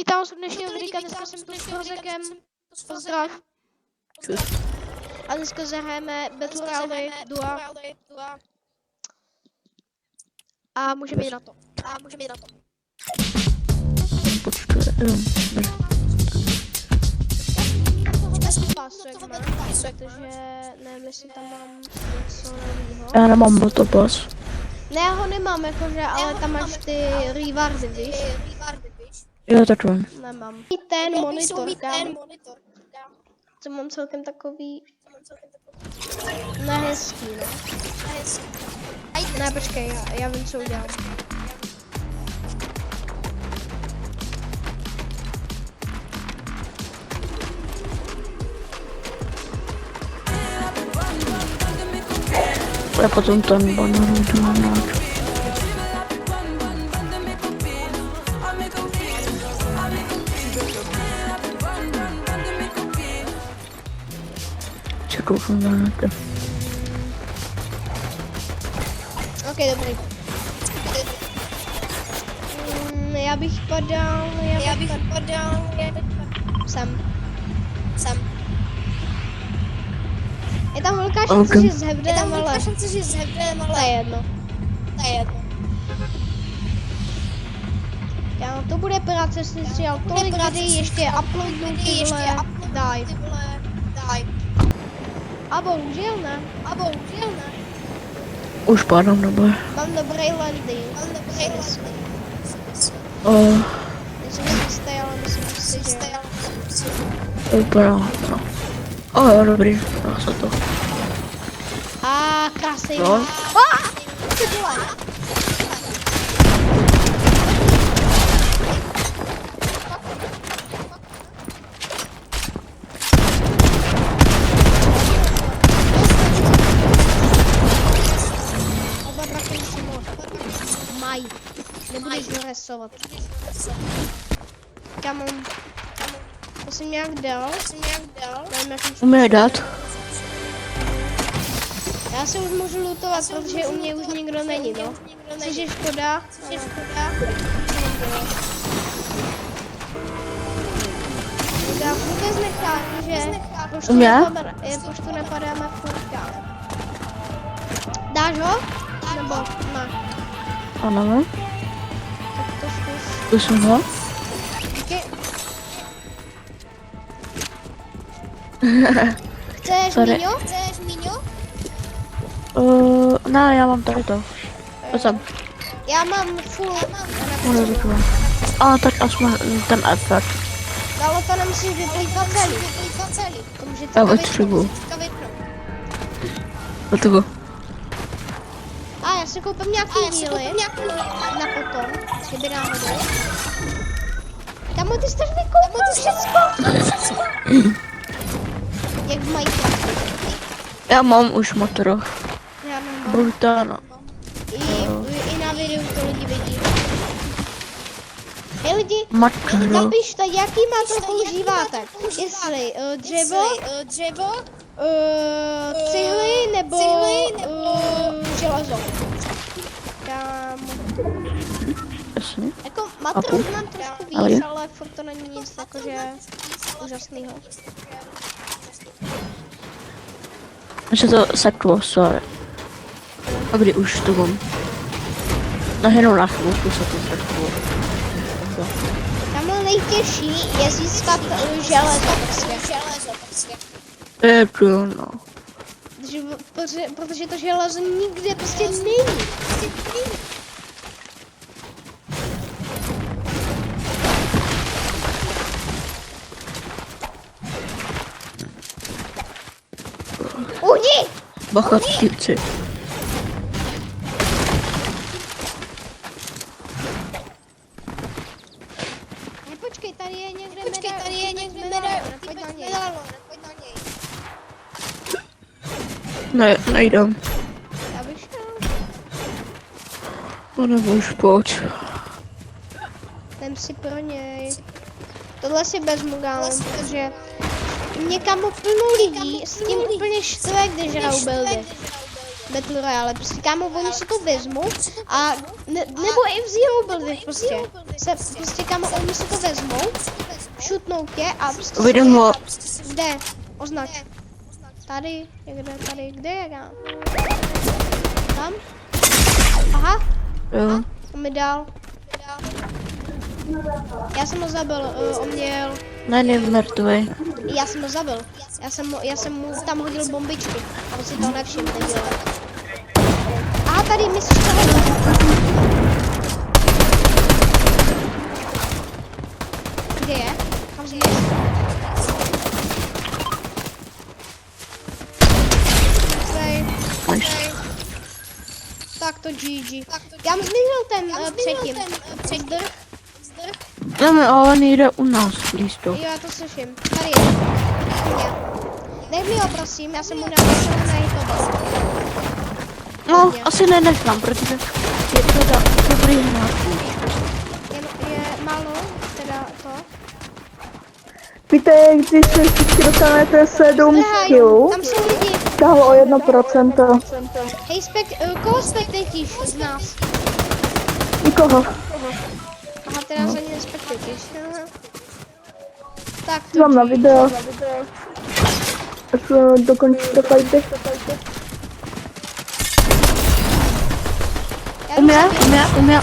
Vítám vás u dnešního videa, dneska jsem tu s Prozekem. Pozdrav. A dneska zahrajeme Battle Royale 2. A můžeme jít na to. Pásek mám, protože nevím, jestli tam mám něco novýho. Já nemám motopas. Ne, já ho nemám, jakože, ale tam máš ty rewardy, víš? Jo, tak vím. Nemám. I ten monitor, co mám celkem takový... Nehezký, no. Ne, počkej, já vím, co udělám. Já potom ten banner jdu na čekal jsem na to. Ok, dobrý. Já bych podal, sem. Je tam velká šance, že zhebneme, ale to je jedno. Já, to bude práce, jsem si dal tolik videí, ještě uploadnu tyhle, daj. A bohužel ne. Už padám nebo? Mám dobrý landing. Nejsem si jistý, ale myslím si, že... Vypadá, no. Jo, dobrý, dá se to. A krásný. No. Ty vole. Oba draky si mají. Nebudeš ho resovat. Kam on? To jsem nějak dal. Nevím, jak jsem Umí dát? Já se už můžu lootovat, protože u mě už nikdo není, no. Což je škoda. Já vůbec nechápu, že poštu nepadáme furt. Dáš ho? Nebo ne? Ano. Tak to zkus. Zkusím ho. Díky. Chceš míňo? Ne, já mám tady to. To jsem. Já mám full. A tak aspoň ten effort. Ale to nemusíš vyplývat celý. To můžete Já potřebuji. Do toho. A já si koupím nějaký díly na potom, kdyby náhodou. Kamo, ty jsi tady vykoupil všecko. Jak v Minecraftu. Já mám už motor. Já mám. Brutálno. I na videu to lidi vidí. Hej lidi, Makro. napište, jaký máte používáte. Jestli dřevo, cihly nebo železo. Kámo. Jasně. Jako matros mám trošku víc, ale furt to není nic jakože úžasnýho. Že to seklo, sorry. A kdy už to mám? Nahynou na chvilku se to seklo. Tam nejtěžší je získat železo. Je to no. Protože to železo nikde prostě není. Uhni! Bacha vtípci. Ne, počkej, tady je někde medailon, pojď na něj. Ne, nejdem. Já bych šel. No nebo už pojď. Jdem si pro něj. Tohle si vezmu, kámo, protože někam plnou lidí s tím úplně štve, když hrajou buildy. Battle Royale, prostě kámo, oni si to vezmou a nebo i v Zero Buildech prostě kámo, oni si to vezmou, šutnou tě a prostě Uvidím ho. Kde? Označ. Tady, kde je? Tam? Aha, Jo. on mi dal. Já jsem ho zabil, on měl. Ne, je mrtvý. Já jsem ho zabil. Já jsem mu tam hodil bombičky. A on si to nevšiml, nedělal. Aha, tady myslíš toho. Kde je? Kam jsi? Nice. Tak to GG. Já mu zmizel ten předtím. Zdrh. No, ale on jde u nás, blízko. Jo, já to slyším. Tady je. Nech mi ho, prosím, já jsem mu napíšel na to. No, asi nenechám, protože je teda dobrý hráč. Je málo, teda to. Víte, když se všichni dostanete 7 killů, Tam jsou lidi. tahlo o 1%. Hej, koho spektatíš z nás? Nikoho. Aha, teda za ně nespektatíš. Tak to Mám na video. Až dokončíte fighty. Umě. Umě.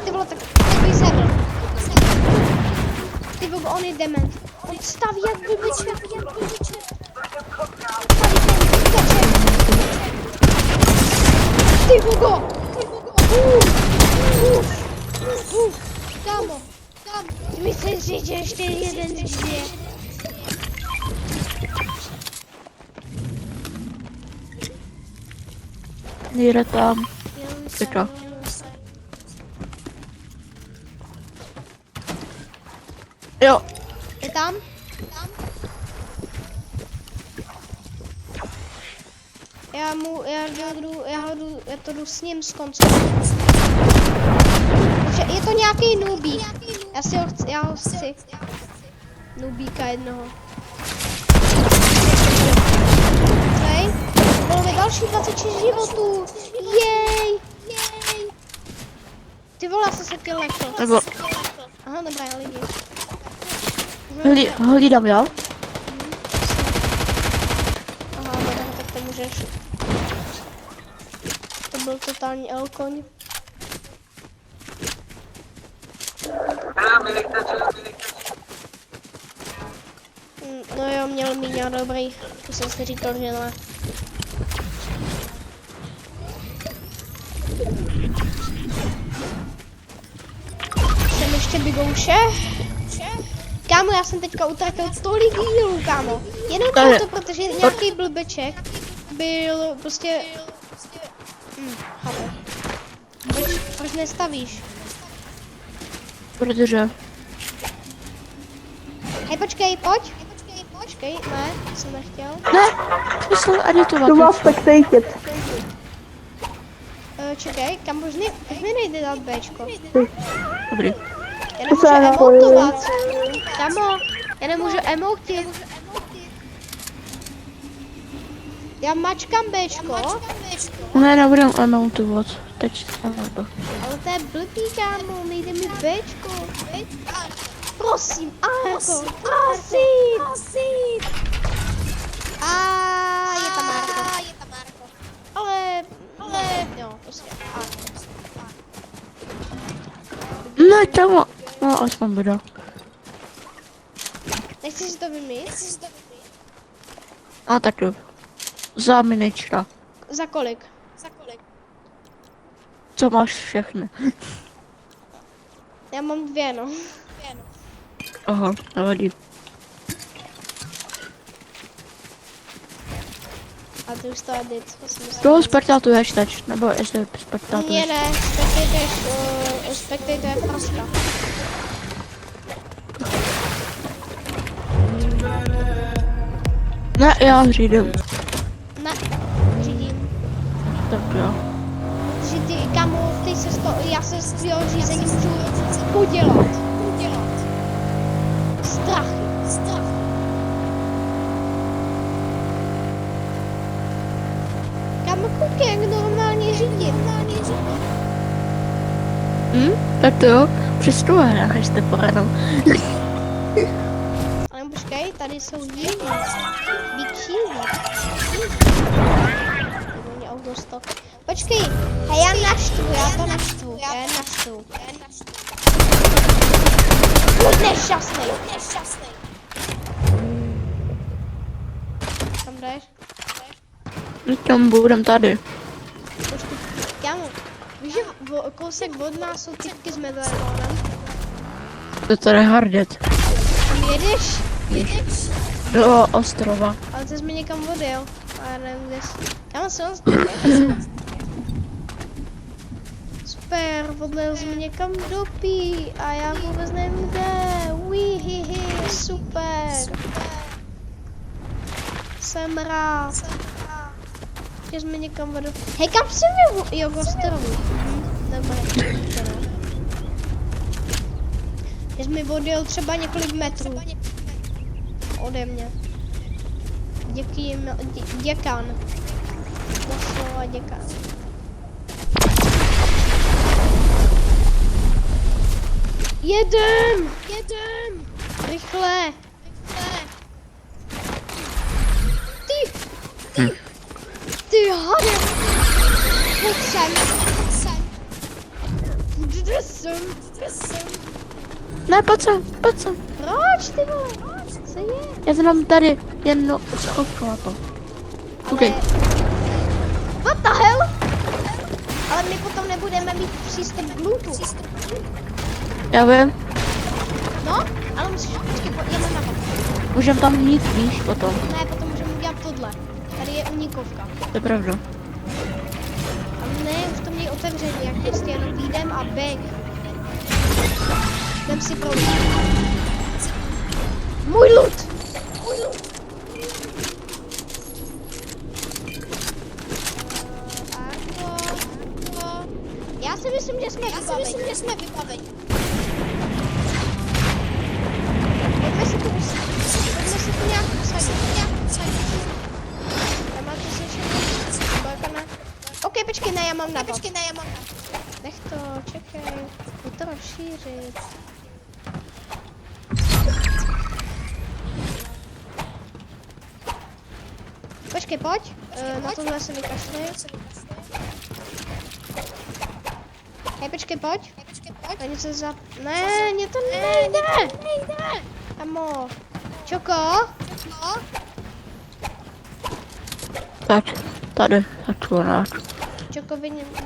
Ty vole, takový server. Ty vole, on je dement. On staví jak blbiček. Ty Hugo! Kámo. Myslím si, že ještě jeden žije. Jde tam. Teďka. Jo. Je tam? Já to jdu s ním skoncovat. Je to nějaký noobík. Já ho chci. Noobíka jednoho. Okay. Bylo mi další 26 životů. Jej. Ty vole, se kill nechal. Nebo Aha, dobré lidi. hlídám já. Aha, dobré, tak to můžeš. To byl totální elkoň. No jo, měl míňa dobrý. To jsem si říkal, že ne. Jsem ještě bigouše. Kámo, já jsem teďka utratil tolik dílů, kámo. Jenom proto, protože nějaký blbeček byl prostě... chápu. Proč nestavíš? Protože... Hej, počkej, pojď. Počkej, ne, jsem nechtěl. Ne, myslel editovat. Tu vás spectated. Čekej, kam už mi nejde dát Bčko. Dobrý. Já nemůžu emotovat. Kamo, já nemůžu emotit. Já mačkám Bčko. Ne, nebudem emoutovat. Teď to. Ale to je blbý, kámo, nejde mi Bčko. Prosím, Arko, prosím. Je tam Arko. Ale, jo, prostě Arko. Ne, čemu? No, aspoň bude. Nechceš si to vymít? A tak jo. Za minička. Za kolik? Co máš všechny? Já mám 2, no. Aha, nevadí. A ty už to edit. Koho spektatuješ teď? Nebo jestli Mě spektatuješ? ne, Spectator je praska. Ne, já řídím. Ne, řídím. Tak jo. Že ty, kamo, já se z tvého řízení můžu podělat. Strach. Tak to jo, přes tu hrách, jste pohledal. Ale počkej, tady jsou jiní. Vyčíví. Mě auto stop. Počkej, hej, já to načtu. Buď nešťastnej. Kam jdeš? Tam budem tady. Počkej, kámo, víš, že kousek od nás jsou typky s medalionem? To tady hardet. Tam jedeš? Do ostrova. Ale ty jsi mi někam odjel. A já nevím, kde jsi. Kámo, jsem super, odjel jsi mi někam do pí a já vůbec nevím kde. Uihihi, super. Jsem rád. Že jsi mi někam odjel. Hej, kam jsi mi jo, k ostrovu. Dobré. Že jsi mi odjel třeba několik metrů. Ode mě. Děkan. Doslova děkan. Jedem! Rychle! Ty hade! Pojď sem! Kde jsem? Ne, pojď sem. Proč, ty vole? Co je? Já jsem tady jen schopku na to. OK. What the hell? Ale my potom nebudeme mít přístup k lootu. Já vím, No, ale musíš počkej, jdeme na to. můžem tam jít, víš, potom. Ne, potom můžeme udělat tohle. Tady je unikovka. To je pravda. Ale ne, už to mějí otevřený, jak prostě jenom výjdem a bang. Jdem si pro můj loot! Já si myslím, že jsme vybaveni. Pojďme si to nějak usadit. Tam máte se ještě OK, počkej, ne, já mám nápad. Nech to, čekej. Pojď to rozšířit. Počkej, pojď. Na tohle se vykašlej. Hej, počkej, pojď. A něco za... Ne, mě to nejde. Amo. Čoko? Tak, tady, tak.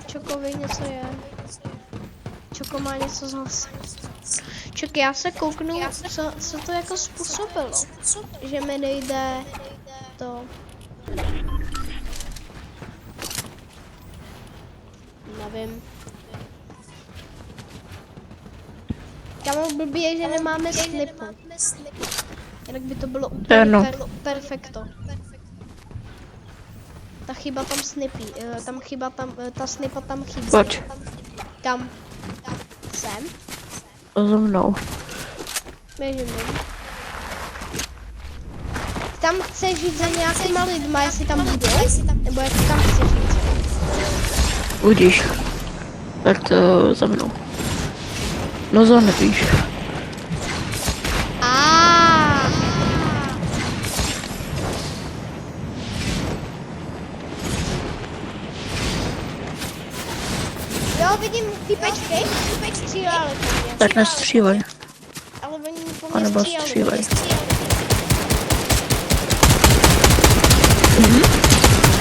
Čokovi něco je. Čoko má něco zase. Čekaj, já se kouknu, co to jako způsobilo. Že mi nejde to. Nevím. Kámo, blbý je, že nemáme snipu. Jinak by to bylo úplně perfekto. Ta chyba tam snipí, ta snipa tam chybí. Pojď. Kam? Sem? Za mnou. Běžím. Tam chceš jít za nějakýma lidma, jestli tam budeš? Nebo jestli tam chceš jít? Uvidíš. Tak to za mnou. No za nepíš. Jo, vidím typečky, stříleli po mě. Tak nestřílej. Ale oni po A mě nebo stříleli.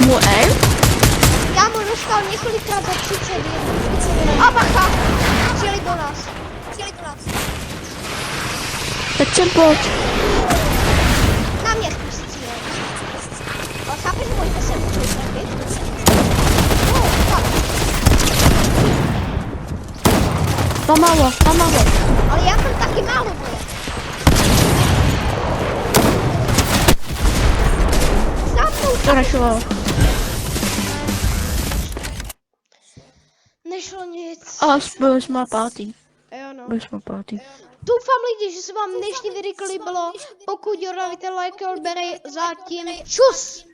Můj aim? Kámo, dostal několikrát za 31. A bacha! Stříleli po nás. Tak sem pojď. Na mě zkus střílet. Ale chápeš, že můžete se můžu trefit? Tam málo. Ale já mám taky málo bude. To nešlo. Nešlo nic. A byli jsme pátý. Jo no. Doufám lidi, že se vám dnešní video líbilo. Pokud jo, dávajte like, odběrej zatím. Čus!